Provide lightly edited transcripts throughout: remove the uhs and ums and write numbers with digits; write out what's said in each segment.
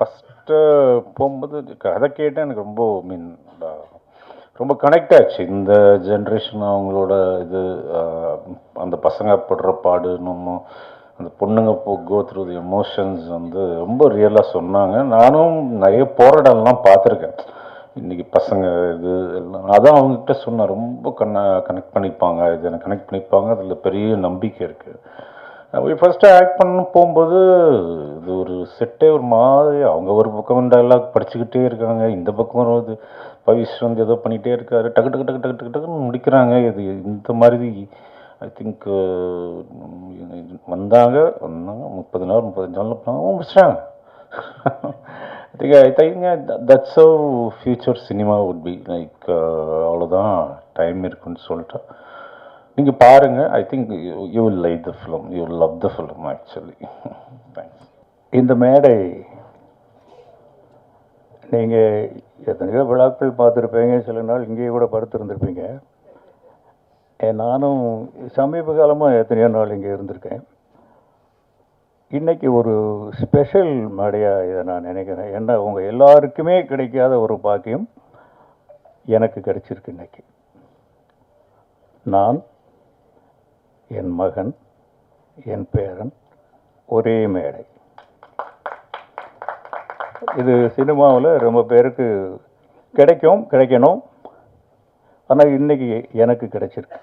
First போகும்போது கதை கேட்டேன். எனக்கு ரொம்ப மீன் ரொம்ப கனெக்ட் ஆச்சு. இந்த ஜென்ரேஷன் அவங்களோட இது அந்த பசங்க படுற பாடு, நம்ம அந்த பொண்ணுங்க கோ த்ரூ தி எமோஷன்ஸ் வந்து ரொம்ப ரியலாக சொன்னாங்க. நானும் நிறைய போராடலாம் பார்த்துருக்கேன். இன்றைக்கி பசங்க இது எல்லாம் அதான் அவங்ககிட்ட சொன்னேன். ரொம்ப கனெக்ட் பண்ணிப்பாங்க, இது எனக்கு கனெக்ட் பண்ணிப்பாங்க, அதில் பெரிய நம்பிக்கை இருக்குது. ஃபஸ்ட்டு ஆக்ட் பண்ண போகும்போது இது ஒரு செட்டே ஒரு மாதிரி, அவங்க ஒரு பக்கம் டைலாக் படிச்சுக்கிட்டே இருக்காங்க, இந்த பக்கம் வருவது பவிஷ் வந்து ஏதோ பண்ணிகிட்டே இருக்காரு, டக்கு டக்கு டக்கு டக்கு டக்கு டக்குன்னு முடிக்கிறாங்க. இது இந்த மாதிரி ஐ திங்க் வந்தாங்க 30 நாள் 35 நாள் பண்ணாங்க, முடிச்சிட்டாங்க. I think that's how future cinema would be like. அவ்வளோதான் டைம் இருக்குன்னு சொல்லிட்டு நீங்கள் பாருங்கள். I think you will like the film, you will love the film actually. Thanks. இந்த மேடை நீங்கள் எத்தனையோ விழாக்கள் பார்த்துருப்பீங்க, சில நாள் இங்கேயே கூட படுத்துருந்துருப்பீங்க. நானும் சமீப காலமாக எத்தனையோ நாள் இங்கே இருந்திருக்கேன். இன்றைக்கி ஒரு ஸ்பெஷல் மேடையாக இதை நான் நினைக்கிறேன். ஏன்னா உங்கள் எல்லாருக்குமே கிடைக்காத ஒரு பாக்கியம் எனக்கு கிடைச்சிருக்கு. இன்றைக்கி நான், என் மகன், என் பேரன் ஒரே மேடை. இது சினிமாவில் ரொம்ப பேருக்கு கிடைக்கணும். ஆனால் இன்றைக்கி எனக்கு கிடைச்சிருக்கு.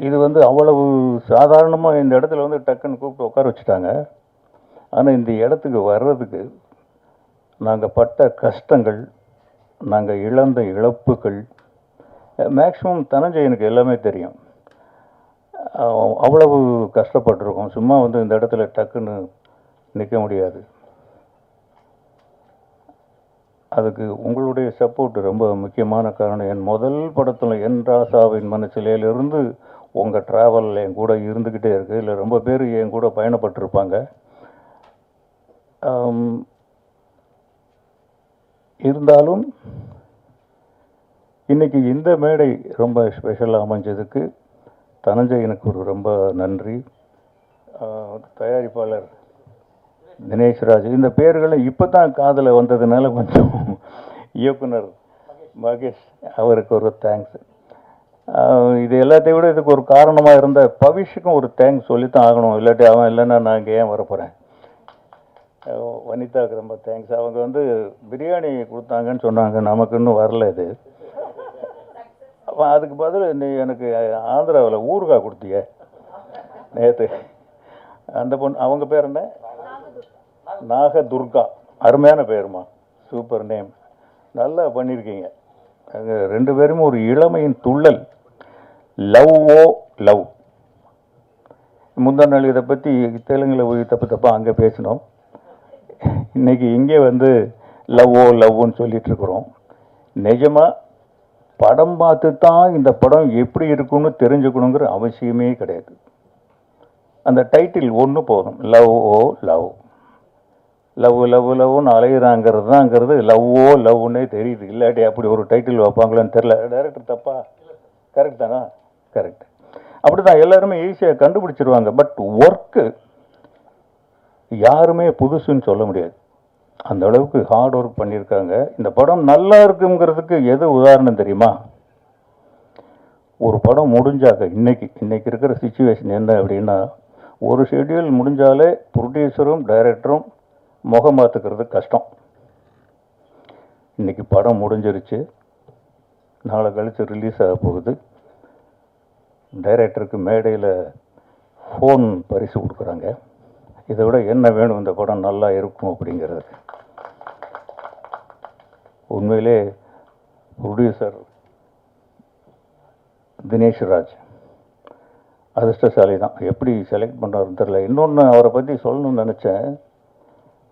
இது வந்து அவ்வளவு சாதாரணமாக இந்த இடத்துல வந்து டக்குன்னு கூப்பிட்டு உட்கார வச்சுட்டாங்க. ஆனால் இந்த இடத்துக்கு வர்றதுக்கு நாங்கள் பட்ட கஷ்டங்கள், நாங்கள் இழந்த இழப்புகள், மேக்ஸிமம் தனஞ்சயனுக்கு எல்லாமே தெரியும். அவ்வளவு கஷ்டப்பட்டிருக்கோம். சும்மா வந்து இந்த இடத்துல டக்குன்னு நிற்க முடியாது. அதுக்கு உங்களுடைய சப்போர்ட் ரொம்ப முக்கியமான காரணம். என் முதல் படத்தில் என் ராசாவின் மனசிலேருந்து உங்கள் ட்ராவல் என் கூட இருந்துக்கிட்டே இருக்குது. இல்லை ரொம்ப பேர் என் கூட பயணப்பட்டிருப்பாங்க. இருந்தாலும் இன்றைக்கி இந்த மேடை ரொம்ப ஸ்பெஷலாக அமைஞ்சதுக்கு தனஞ்சயனுக்கு ஒரு ரொம்ப நன்றி. தயாரிப்பாளர் தினேஷ்ராஜ், இந்த பேர்களை இப்போ தான் காதில் வந்ததுனால கொஞ்சம் இயக்குனர் மகேஷ் அவருக்கு ஒரு தேங்க்ஸ். இது எல்லாத்தையும் விட இதுக்கு ஒரு காரணமாக இருந்த பவிஷுக்கும் ஒரு தேங்க்ஸ் சொல்லித்தான் ஆகணும். இல்லாட்டி அவன் இல்லைன்னா நான் இங்கே ஏன் வரப்போகிறேன். வனிதாவுக்கு ரொம்ப தேங்க்ஸ். அவங்க வந்து பிரியாணி கொடுத்தாங்கன்னு சொன்னாங்க, நமக்கு இன்னும் வரல. இது அதுக்கு பதில் நீ எனக்கு ஆந்திராவில் ஊறுகாய் கொடுத்திய நேற்று. அந்த பொண்ணு, அவங்க பேர் என்ன? நாகதுர்கா. அருமையான பேருமா, சூப்பர் நேம், நல்லா பண்ணியிருக்கீங்க. அங்கே 2 பேரும் ஒரு இளமையின் துள்ளல். Love o love. முந்தா நாள் இதை பற்றி தெலுங்கில் போய் தப்பாக அங்கே பேசினோம். இன்றைக்கி இங்கே வந்து லவ் ஓ லவ்னு சொல்லிகிட்ருக்குறோம். நிஜமாக படம் பார்த்து தான் இந்த படம் எப்படி இருக்குன்னு தெரிஞ்சுக்கணுங்கிற அவசியமே கிடையாது. அந்த டைட்டில் ஒன்று போதும், love o love. Love love லவ்னு அலையிறாங்கிறது தான்ங்கிறது லவ் ஓ லவ்னே தெரியுது. இல்லாட்டி அப்படி ஒரு டைட்டில் வைப்பாங்களான்னு தெரில. டைரக்டர் தப்பா? கரெக்ட் தானா? கரெக்ட். அப்படி தான் எல்லாருமே ஈஸியாக கண்டுபிடிச்சிருவாங்க. பட் ஒர்க்கு யாருமே புதுசுன்னு சொல்ல முடியாது. அந்த அளவுக்கு ஹார்ட் ஒர்க் பண்ணியிருக்காங்க. இந்த படம் நல்லா இருக்குங்கிறதுக்கு எது உதாரணம் தெரியுமா? ஒரு படம் முடிஞ்சாக்க இன்னைக்கு இருக்கிற சிச்சுவேஷன் என்ன அப்படின்னா, ஒரு ஷெட்யூல் முடிஞ்சாலே ப்ரொடியூசரும் டைரக்டரும் முகம் பார்த்துக்கிறது கஷ்டம். இன்றைக்கி படம் முடிஞ்சிருச்சு, நாளை கழித்து ரிலீஸ் ஆக போகுது. டைரக்டருக்கு மேடையில் ஃபோன் பரிசு கொடுக்குறாங்க. இதை விட என்ன வேணும் இந்த படம் நல்லா இருக்கும் அப்படிங்கிறதுக்கு? உண்மையிலே ப்ரொடியூசர் தினேஷ்ராஜ் அதிர்ஷ்டசாலி தான். எப்படி செலக்ட் பண்ணுறாருன்னு தெரில. இன்னொன்று அவரை பற்றி சொல்லணும்னு நினச்சேன்.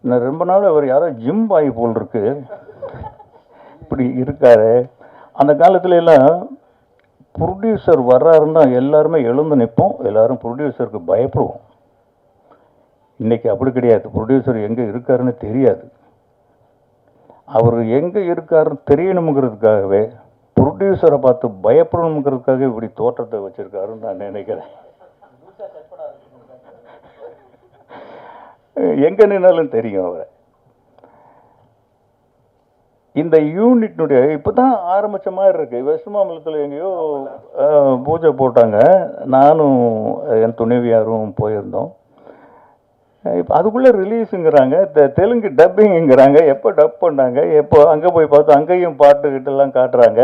நான் ரொம்ப நாள் அவர் யாரோ ஜிம் பாய் போல் இருக்கு, இப்படி இருக்காரு. அந்த காலத்துல எல்லாம் ப்ரொடியூசர் வர்றாருன்னா எல்லாருமே எழுந்து நிற்போம், எல்லாரும் ப்ரொடியூசருக்கு பயப்படுவோம். இன்றைக்கி அப்படி கிடையாது. ப்ரொடியூசர் எங்கே இருக்காருன்னு தெரியாது. அவர் எங்கே இருக்காருன்னு தெரியணுங்கிறதுக்காகவே ப்ரொடியூசரை பார்த்து பயப்படணுங்கிறதுக்காக இப்படி தோற்றத்தை வச்சுருக்காருன்னு நான் நினைக்கிறேன். எங்கே நின்னாலும் தெரியும் அவரை. இந்த யூனிட்னுடைய இப்போ தான் ஆரம்பித்த மாதிரி இருக்குது. வெஸ்ட் மாம்பலத்தில் எங்கேயோ பூஜை போட்டாங்க, நானும் என் துணைவியாரும் போயிருந்தோம். இப்போ அதுக்குள்ளே ரிலீஸுங்கிறாங்க, தெலுங்கு டப்பிங்கிறாங்க. எப்போ டப் பண்ணாங்க, எப்போ அங்கே போய் பார்த்தா அங்கேயும் பாட்டுக்கிட்டெல்லாம் காட்டுறாங்க.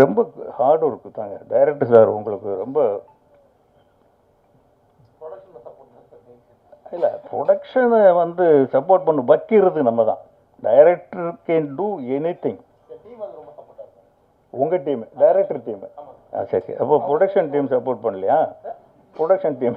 ரொம்ப ஹார்ட் ஒர்க்கு தாங்க டைரக்டர் சார். உங்களுக்கு ரொம்ப இல்லை, ப்ரொடக்ஷனை வந்து சப்போர்ட் பண்ண வைக்கிறது நம்ம தான். Director can do any thing. உங்கள் டீம், டைரக்டர் டீம். சரி, அப்போ ப்ரொடக்ஷன் டீம் சப்போர்ட் பண்ணலையா? ப்ரொடக்ஷன் டீம்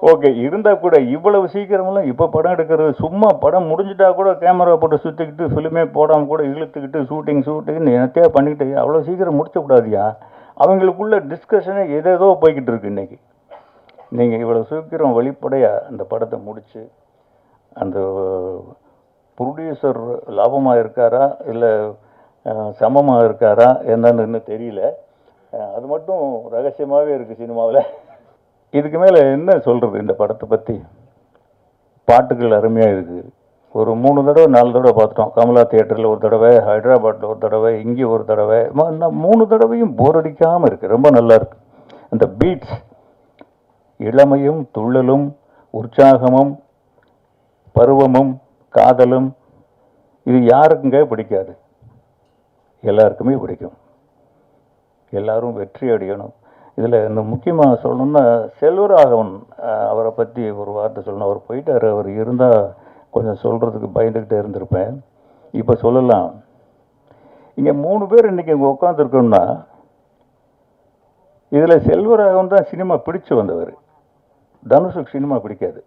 ஓகே இருந்தால் கூட இவ்வளவு சீக்கிரமெல்லாம் இப்போ படம் எடுக்கிறது சும்மா படம் முடிஞ்சிட்டா கூட கேமரா போட்டு சுற்றிக்கிட்டு ஃபிலிமே போடாமல் கூட இழுத்துக்கிட்டு ஷூட்டிங்னு என்னத்தையா பண்ணிக்கிட்டு அவ்வளோ சீக்கிரம் முடிச்சக்கூடாதியா. அவங்களுக்குள்ள டிஸ்கஷனே ஏதேதோ போய்கிட்டு இருக்கு இன்றைக்கி. நீங்கள் இவ்வளோ சீக்கிரம் வெளிப்படையாக அந்த படத்தை முடித்து அந்த ப்ரொடியூசர் லாபமாக இருக்காரா இல்லை சமமாக இருக்காரா என்னன்னு இன்னும் தெரியல. அது மட்டும் ரகசியமாகவே இருக்குது சினிமாவில். இதுக்கு மேலே என்ன சொல்கிறது இந்த படத்தை பற்றி? பாட்டுகள் அருமையாக இருக்குது. ஒரு 3 தடவை 4 தடவை பார்த்துட்டோம். கமலா தியேட்டரில் ஒரு தடவை, ஹைதராபாத்தில் ஒரு தடவை, இங்கே ஒரு தடவை. 3 தடவையும் போர் அடிக்காமல் இருக்குது. ரொம்ப நல்லா இருக்கு. அந்த பீட்ஸ், இளமையும் துள்ளலும் உற்சாகமும் பருவமும் காதலும், இது யாருக்குங்க பிடிக்காது? எல்லாருக்குமே பிடிக்கும். எல்லாரும் வெற்றி அடையணும். இதில் இந்த முக்கியமாக சொல்லணுன்னா செல்வராகவன் அவரை பற்றி ஒரு வார்த்தை சொல்லணும். அவர் போயிட்டார். அவர் இருந்தால் கொஞ்சம் சொல்கிறதுக்கு பயந்துக்கிட்டே இருந்திருப்பேன். இப்போ சொல்லலாம். இங்கே 3 பேர் இன்றைக்கி இங்கே உட்காந்துருக்கோம்னா இதில் செல்வராகவன் தான் சினிமா பிடிச்சு வந்தவர். தனுஷுக்கு சினிமா பிடிக்காது.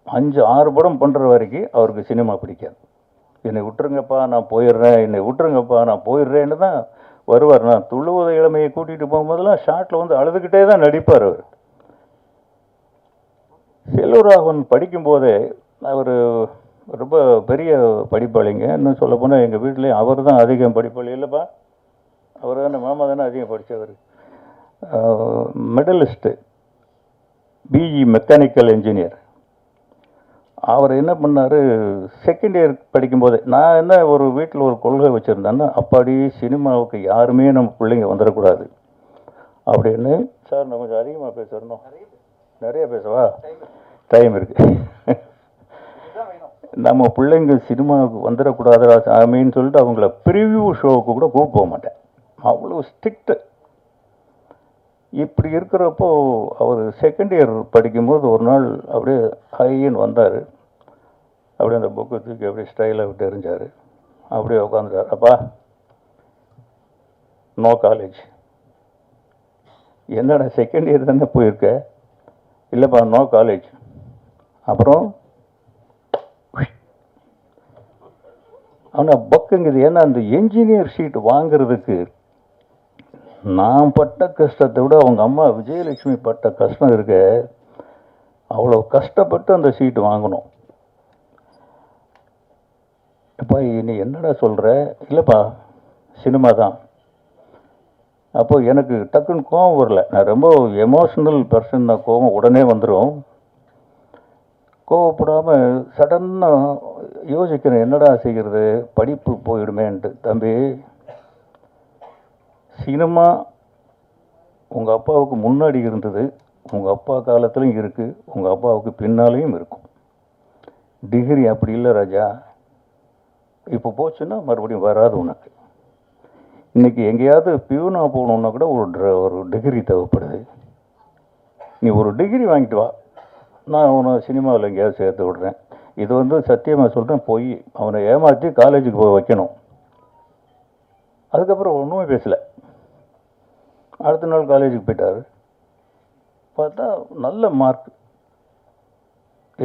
5-6 படம் பண்ணுற வரைக்கும் அவருக்கு சினிமா பிடிக்காது. என்னை விட்டுருங்கப்பா நான் போயிடுறேன், என்னை விட்டுருங்கப்பா நான் போயிடுறேன்னு தான் வருவார். நான் துள்ளுவத இளமையை கூட்டிகிட்டு போகும்போதெல்லாம் ஷார்ட்டில் வந்து அழுதுகிட்டே தான் நடிப்பார் அவர். செல்வராகவன் படிக்கும்போதே அவர் ரொம்ப பெரிய படிப்பாளிங்க. இன்னும் சொல்ல போனால் எங்கள் வீட்டிலே அவர் தான் அதிகம் படிப்பாளி. இல்லைப்பா, அவர் தானே, மாமா தானே அதிகம் படித்தவர். Medalist, BE mechanical engineer. அவர் என்ன பண்ணார், செகண்ட் இயர் படிக்கும்போது நான் என்ன ஒரு வீட்டில் ஒரு கொள்கை வச்சுருந்தேன்னா, அப்பாடி சினிமாவுக்கு யாருமே நம்ம பிள்ளைங்க வந்துடக்கூடாது அப்படின்னு. சார் நான் கொஞ்சம் அதிகமாக பேசணும், நிறைய பேசவா? டைம் இருக்கு. நம்ம பிள்ளைங்க சினிமாவுக்கு வந்துடக்கூடாதா சாமின்னு சொல்லிட்டு அவங்கள ப்ரிவியூ ஷோவுக்கு கூட கூப்பிட்டு போக மாட்டேன். அவ்வளோ ஸ்ட்ரிக்ட்டு. இப்படி இருக்கிறப்போ அவர் செகண்ட் இயர் படிக்கும்போது ஒரு நாள் அப்படியே ஹைன்னு வந்தார். அப்படியே அந்த புக்கை தூக்கி அப்படியே ஸ்டைலாக விட்டு எறிஞ்சார். அப்படியே உட்காந்துட்டார். அப்பா நோ காலேஜ். என்னடா செகண்ட் இயர் தானே போயிருக்க? இல்லைப்பா நோ காலேஜ். அப்புறம் ஆனால் பக்குங்குது. ஏன்னா அந்த என்ஜினியர் ஷீட் வாங்கிறதுக்கு நான் பட்ட கஷ்டத்தை விட அவங்க அம்மா விஜயலட்சுமி பட்ட கஷ்டம் இருக்க. அவ்வளோ கஷ்டப்பட்டு அந்த சீட்டு வாங்கணும். அப்பா நீ என்னடா சொல்கிற? இல்லைப்பா சினிமா தான். அப்போ எனக்கு டக்குன்னு கோவம் வரல. நான் ரொம்ப எமோஷ்னல் பர்சன். நான் கோவம் உடனே வந்துடும். கோவப்படாமல் சடன்னாக யோசிக்கிறேன், என்னடா செய்கிறது, படிப்பு போயிடுமேன்ட்டு. தம்பி, சினிமா உங்கள் அப்பாவுக்கு முன்னாடி இருந்தது, உங்கள் அப்பா காலத்துலையும் இருக்குது, உங்கள் அப்பாவுக்கு பின்னாலேயும் இருக்கும். டிகிரி அப்படி இல்லை ராஜா. இப்போ போச்சுன்னா மறுபடியும் வராது உனக்கு. இன்றைக்கி எங்கேயாவது பியூனாக போகணுன்னா கூட ஒரு டிகிரி தேவைப்படுது. நீ ஒரு டிகிரி வாங்கிட்டு வா, நான் அவனை சினிமாவில் எங்கேயாவது சேர்த்து விடுறேன். இது வந்து சத்தியமாக சொல்கிறேன், போய் அவனை ஏமாற்றி காலேஜுக்கு போய் வைக்கணும். அதுக்கப்புறம் ஒன்றுமே பேசலை. அடுத்த நாள் காலேஜுக்கு போயிட்டார். பார்த்தா நல்ல மார்க்,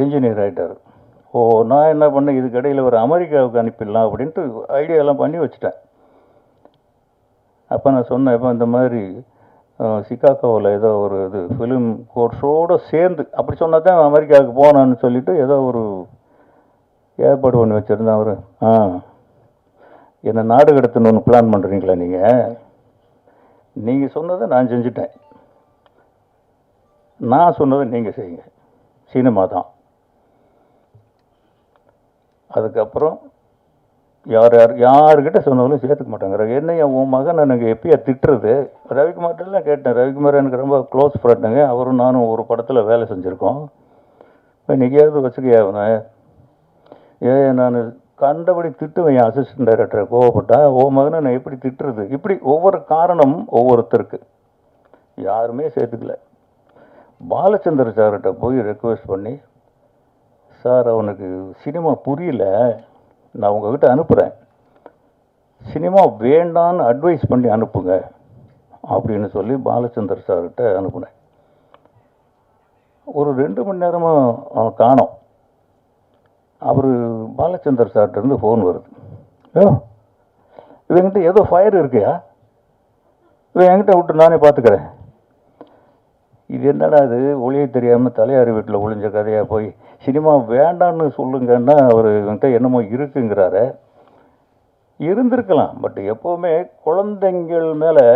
என்ஜினியர் ஆகிட்டார். ஓ, நான் என்ன பண்ணேன், இதுக்கு இடையில் ஒரு அமெரிக்காவுக்கு அனுப்பிடலாம் அப்படின்ட்டு ஐடியாலாம் பண்ணி வச்சுட்டேன். அப்போ நான் சொன்னேன், இப்போ இந்த மாதிரி சிகாகோவில் ஏதோ ஒரு இது ஃபிலிம் கோர்ஸோடு சேர்ந்து அப்படி சொன்னால் தான் அமெரிக்காவுக்கு போனான்னு சொல்லிவிட்டு ஏதோ ஒரு ஏற்பாடு பண்ணி வச்சுருந்தேன். அவர் என்னை நாடு கடத்தணுன்னு பிளான் பண்ணுறீங்களா? நீங்கள் சொன்னதை நான் செஞ்சுட்டேன். நான் சொன்னதை நீங்கள் செய்யுங்க, சினிமா தான். அதுக்கப்புறம் யாருக்கிட்ட சொன்னாலும் சேர்த்துக்க மாட்டாங்க. என்னையா உன் மகன் எனக்கு எப்பயா திட்டுறது? ரவிக்குமார்ட்டெல்லாம் கேட்டேன். ரவிக்குமார் எனக்கு ரொம்ப க்ளோஸ் ஃப்ரெண்டுங்க. அவரும் நானும் ஒரு படத்தில் வேலை செஞ்சுருக்கோம். இப்போ இன்றைக்கியாவது வச்சுக்கையா அவனை? நான் கண்டபடி திட்டுவேன் என் அசிஸ்டன்ட் டைரக்டரை கோவப்பட்டா. உன் மகனை நான் எப்படி திட்டுறது? இப்படி ஒவ்வொரு காரணம் ஒவ்வொருத்தருக்கு. யாருமே சேர்த்துக்கல. பாலச்சந்தர் சார்கிட்ட போய் ரெக்வெஸ்ட் பண்ணி, சார் அவனுக்கு சினிமா புரியல, நான் உங்ககிட்ட அனுப்புகிறேன், சினிமா வேண்டான்னு அட்வைஸ் பண்ணி அனுப்புங்க அப்படின்னு சொல்லி பாலச்சந்தர் சார்கிட்ட அனுப்புனேன். ஒரு 2 மணி நேரமாக அவன் காணோம். அவர் பாலச்சந்தர் சார்கிட்ட இருந்து ஃபோன் வருது. இவங்கிட்ட ஏதோ ஃபயர் இருக்குயா, இவன் என்கிட்ட விட்டு நானே பார்த்துக்கிறேன். இது என்னடா இது, ஒளியை தெரியாமல் தலையாரி வீட்டில் ஒளிஞ்ச கதையாக போய் சினிமா வேண்டான்னு சொல்லுங்கன்னா அவர் இவன்கிட்ட என்னமோ இருக்குங்கிறாரு. இருந்திருக்கலாம். பட் எப்போவுமே குழந்தைங்கள் மேலே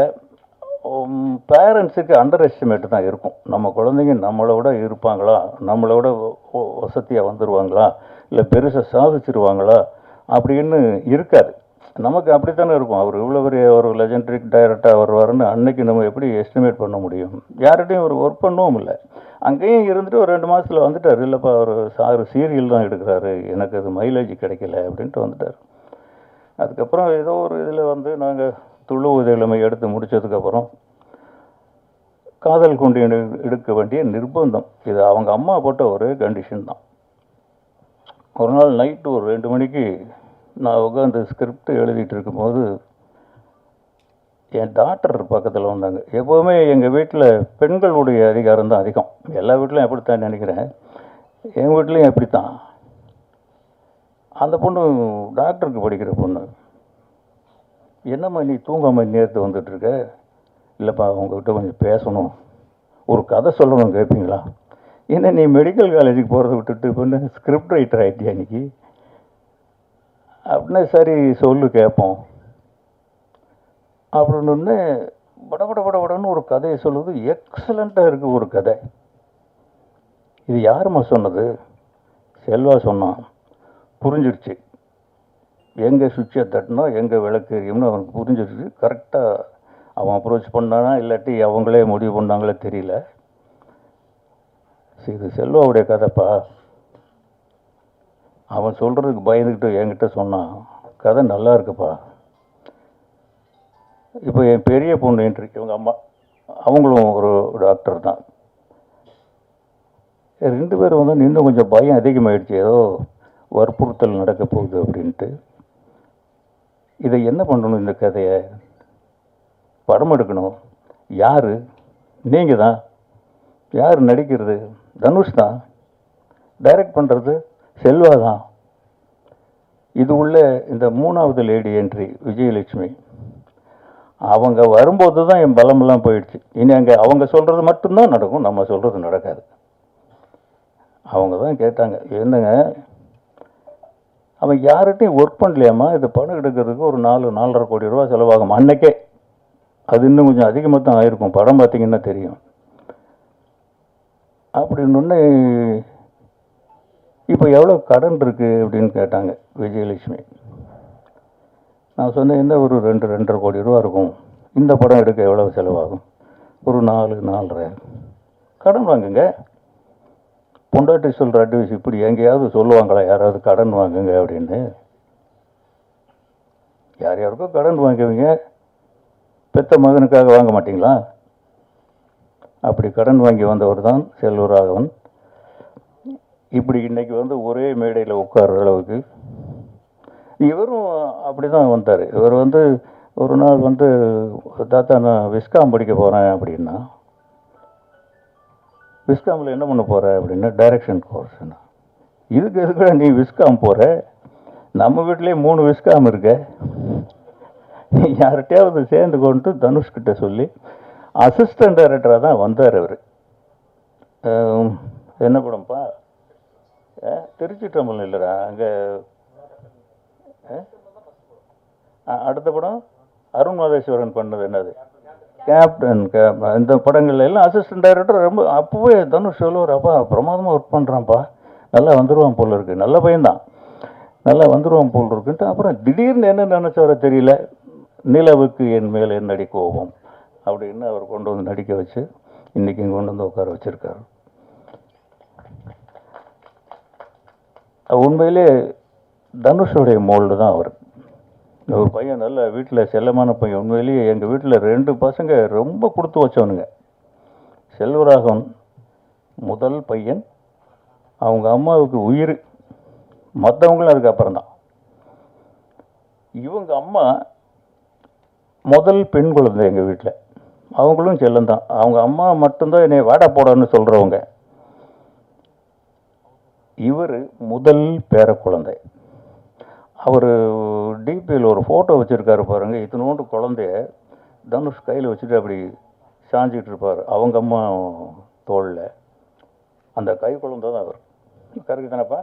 பேரண்ட்ஸுக்கு அண்டர் எஸ்டிமேட் தான் இருக்கும். நம்ம குழந்தைங்க நம்மளோட இருப்பாங்களா, நம்மளோட வசதியாக வந்துடுவாங்களா, இல்லை பெருசாக சாதிச்சிருவாங்களா அப்படின்னு இருக்காது. நமக்கு அப்படித்தானே இருக்கும். அவர் இவ்வளோ பெரிய ஒரு லெஜெண்டரிக் டைரக்டராக வருவாருன்னு அன்னைக்கு நம்ம எப்படி எஸ்டிமேட் பண்ண முடியும்? யார்கிட்டையும் ஒரு ஒர்க் பண்ணவும் இல்லை. அங்கேயும் இருந்துட்டு ஒரு 2 மாதத்தில் வந்துட்டார். இல்லைப்பா அவர் சீரியல் தான் எடுக்கிறாரு, எனக்கு அது மைலேஜ் கிடைக்கல அப்படின்ட்டு வந்துட்டார். அதுக்கப்புறம் ஏதோ ஒரு இதில் வந்து நாங்கள் துள்ளுவது இளமை எடுத்து முடித்ததுக்கப்புறம் காதல் கொண்டு எடுக்க வேண்டிய நிர்பந்தம். இது அவங்க அம்மா போட்ட ஒரு கண்டிஷன் தான். ஒரு நாள் நைட்டு ஒரு 2 மணிக்கு நான் உட்காந்து ஸ்கிரிப்ட் எழுதிட்டு இருக்கும்போது என் டாக்டர் பக்கத்தில் வந்தாங்க. எப்போவுமே எங்கள் வீட்டில் பெண்களுடைய அதிகாரம் தான் அதிகம். எல்லா வீட்லையும் எப்படித்தான் நினைக்கிறேன், எங்கள் வீட்லேயும் எப்படித்தான். அந்த பொண்ணு டாக்டருக்கு படிக்கிற பொண்ணு. என்னம்மா நீ தூங்காமல் நேரத்து வந்துட்டுருக்க? இல்லைப்பா உங்ககிட்ட கொஞ்சம் பேசணும், ஒரு கதை சொல்லணும், கேட்பீங்களா? என்ன நீ மெடிக்கல் காலேஜுக்கு போகிறத விட்டுட்டு பொண்ணு ஸ்கிரிப்ட் ரைட்டர் ஆகிட்டியா இன்னைக்கு அப்படின்னா? சரி சொல்லு கேட்போம் அப்படின்னு படன்னு ஒரு கதையை சொல்லுது. எக்ஸலண்ட்டாக இருக்குது ஒரு கதை. இது யாரும்மா சொன்னது? செல்வா சொன்னான். புரிஞ்சிடுச்சு, எங்கே சுவிட்சை தட்டினோ எங்கே விளக்கு எரியும்னு அவனுக்கு புரிஞ்சிடுச்சு. கரெக்டாக அவன் அப்ரோச் பண்ணானா இல்லாட்டி அவங்களே முடிவு பண்ணாங்களே தெரியல. இது செல்வாவுடைய கதைப்பா. அவன் சொல்கிறதுக்கு பயந்துக்கிட்டு என்கிட்ட சொன்னான், கதை நல்லா இருக்குப்பா. இப்போ என் பெரிய பொண்ணு என்ட்ரி, இவங்க அம்மா, அவங்களும் ஒரு டாக்டர் தான். 2 பேரும் வந்து இன்னும் கொஞ்சம் பயம் அதிகமாகிடுச்சு, ஏதோ வற்புறுத்தல் நடக்க போகுது அப்படின்ட்டு. இதை என்ன பண்ணணும்? இந்த கதையை படம் எடுக்கணும். யார்? நீங்கள் தான். யார் நடிக்கிறது? தனுஷ் தான். டைரக்ட் பண்ணுறது செல்வா தான். இது உள்ள இந்த 3வது லேடி என்ட்ரி விஜயலட்சுமி, அவங்க வரும்போது தான் என் பலமெல்லாம் போயிடுச்சு. இனி அங்கே அவங்க சொல்கிறது மட்டும்தான் நடக்கும், நம்ம சொல்கிறது நடக்காது. அவங்க தான் கேட்டாங்க, என்னங்க அவன் யார்கிட்டையும் ஒர்க் பண்ணலையாம்மா, இந்த படம் எடுக்கிறதுக்கு ஒரு 4-4.5 கோடி ரூபா செலவாகும் அன்னைக்கே. அது இன்னும் கொஞ்சம் அதிகமாக தான் ஆயிருக்கும், படம் பார்த்தீங்கன்னா தெரியும் அப்படின்னு. இப்போ எவ்வளோ கடன் இருக்குது அப்படின்னு கேட்டாங்க விஜயலட்சுமி. நான் சொன்னேன், என்ன ஒரு 2-2.5 கோடி ரூபா இருக்கும், இந்த படம் எடுக்க எவ்வளோ செலவாகும்? ஒரு 4-4.5. கடன் வாங்குங்க. பொண்டாட்டி சொல்கிற அட்வைஸ் இப்படி எங்கேயாவது சொல்லுவாங்களா யாராவது? கடன் வாங்குங்க அப்படின்னு. யாருக்கோ கடன் வாங்குவீங்க, பெத்த மகனுக்காக வாங்க மாட்டிங்களா? அப்படி கடன் வாங்கி வந்தவர் தான் செல்வராகவன். இப்படி இன்னைக்கு வந்து ஒரே மேடையில் உட்கார்ற அளவுக்கு இவரும் அப்படி தான் வந்தார். இவர் வந்து ஒரு நாள் வந்து, தாத்தா நான் விஸ்காம் படிக்க போகிறேன் அப்படின்னா. விஸ்காமில் என்ன பண்ண போகிற அப்படின்னா, டைரக்ஷன் கோர்ஸ்னா. இதுக்கு எதுக்குடா நீ விஸ்காம் போகிற? நம்ம வீட்டிலே 3 விஸ்காம் இருக்க. யார்கிட்டையாவது சேர்ந்து கொண்டு தனுஷ்கிட்ட சொல்லி அசிஸ்டன்ட் டைரக்டராக தான் வந்தார் அவர். என்ன படம்ப்பா? திருச்சி டம்பல் இல்லைடா, அங்கே அடுத்த படம் அருண் மாதேஸ்வரன் பண்ணது என்னது? கேப்டன் இந்த படங்கள்ல எல்லாம் அசிஸ்டன்ட் டைரக்டர் ரொம்ப அப்போவே தனுஷ் சொல்லுவார், அப்பா பிரமாதமாக ஒர்க் பண்ணுறான்ப்பா, நல்லா வந்துடுவான் போல இருக்கு, நல்ல பையன்தான், நல்லா வந்துடுவான் போல் இருக்குன்ட்டு. அப்புறம் திடீர்னு என்ன நினச்சவரை தெரியல, நிலவுக்கு என் மேல் என்னடி கோபம் அப்படின்னு அவர் கொண்டு வந்து நடிக்க வச்சு இன்னைக்கு இங்கே கொண்டு வந்து உட்கார வச்சிருக்காரு. உண்மையிலே தனுஷோடைய மோல்டு தான் அவர். ஒரு பையன் நல்ல வீட்டில் செல்லமான பையன். உண்மையிலேயே எங்கள் வீட்டில் 2 பசங்க ரொம்ப கொடுத்து வச்சவனுங்க. செல்வராகவன் முதல் பையன், அவங்க அம்மாவுக்கு உயிர், மற்றவங்களும் அதுக்கப்புறம் தான். இவங்க அம்மா முதல் பெண் குழந்தை எங்கள் வீட்டில், அவங்களும் செல்லந்தான். அவங்க அம்மா மட்டும்தான் என்னை வாடா போடான்னு சொல்கிறவங்க. இவர் முதல் பேர குழந்தை. அவர் டிபியில் ஒரு ஃபோட்டோ வச்சுருக்காரு பாருங்க, இத்தினோண்டு குழந்தைய தனுஷ் கையில் வச்சுட்டு அப்படி சாஞ்சிட்டு இருப்பார் அவங்க அம்மா தோளில். அந்த கை குழந்தை தான் அவர். கரெக்டு தானேப்பா?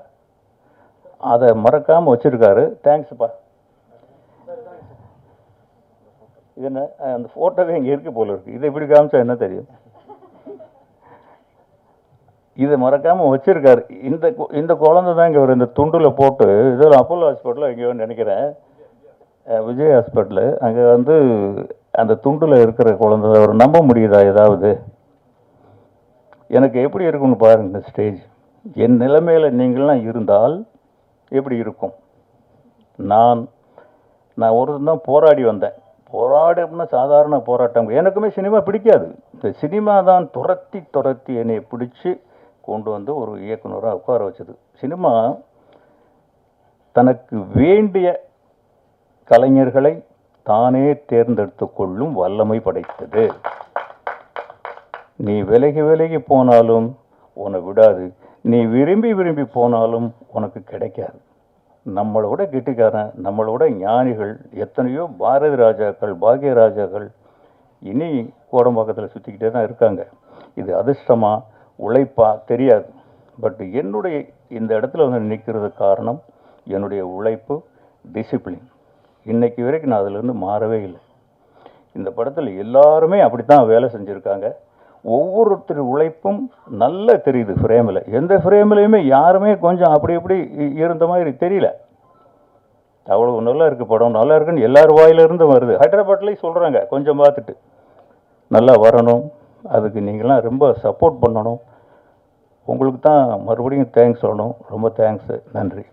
அதை மறக்காமல் வச்சுருக்காரு. தேங்க்ஸ்ப்பா. இது என்ன, அந்த ஃபோட்டோவே இங்கே இருக்கு போல இருக்கு. இதை இப்படி காமிச்சா என்ன தெரியும்? இதை மறக்காமல் வச்சுருக்காரு. இந்த குழந்தை தான் இங்கே ஒரு இந்த துண்டில் போட்டு, இதில் அப்போலோ ஹாஸ்பிட்டலில் எங்கேயோ நினைக்கிறேன், விஜய் ஹாஸ்பிட்டலு, அங்கே வந்து அந்த துண்டில் இருக்கிற குழந்தை அவர் நம்ப முடியுதா ஏதாவது? எனக்கு எப்படி இருக்குன்னு பாருங்க இந்த ஸ்டேஜ். என் நிலைமையில் நீங்களாம் இருந்தால் எப்படி இருக்கும்? நான் ஒரு தான் போராடி வந்தேன். போராட்டம்னா சாதாரண போராட்டம். எனக்குமே சினிமா பிடிக்காது. இந்த சினிமா தான் துரத்தி என்னை பிடிச்சி கொண்டு வந்து ஒரு இயக்குனராக உட்கார வச்சது. சினிமா தனக்கு வேண்டிய கலைஞர்களை தானே தேர்ந்தெடுத்து கொள்ளும் வல்லமை படைத்தது. நீ விலகி போனாலும் உன்னை விடாது, நீ விரும்பி போனாலும் உனக்கு கிடைக்காது. நம்மளோட கெட்டிக்காரன், நம்மளோட ஞானிகள் எத்தனையோ பாரதி ராஜாக்கள், பாக்யராஜாக்கள் இனி கோடம்பாக்கத்தில் சுற்றிக்கிட்டே தான் இருக்காங்க. இது அதிர்ஷ்டமா உழைப்பா தெரியாது. பட் என்னுடைய இந்த இடத்துல வந்து நிற்கிறது காரணம் என்னுடைய உழைப்பு, டிசிப்ளின். இன்னைக்கு வரைக்கும் நான் அதிலிருந்து மாறவே இல்லை. இந்த படத்தில் எல்லாருமே அப்படி தான் வேலை செஞ்சுருக்காங்க. ஒவ்வொருத்தர் உழைப்பும் நல்லா தெரியுது ஃப்ரேமில். எந்த ஃப்ரேம்லையுமே யாருமே கொஞ்சம் அப்படி இருந்த மாதிரி தெரியல. அவ்வளோ நல்லா இருக்குது படம், நல்லா இருக்குன்னு எல்லார் வாயிலிருந்து வருது. ஹைதராபாத்லேயும் சொல்கிறாங்க, கொஞ்சம் பார்த்துட்டு நல்லா வரணும். அதுக்கு நீங்களாம் ரொம்ப சப்போர்ட் பண்ணணும். உங்களுக்கு தான் மறுபடியும் தேங்க்ஸ் சொல்லணும். ரொம்ப தேங்க்ஸு, நன்றி.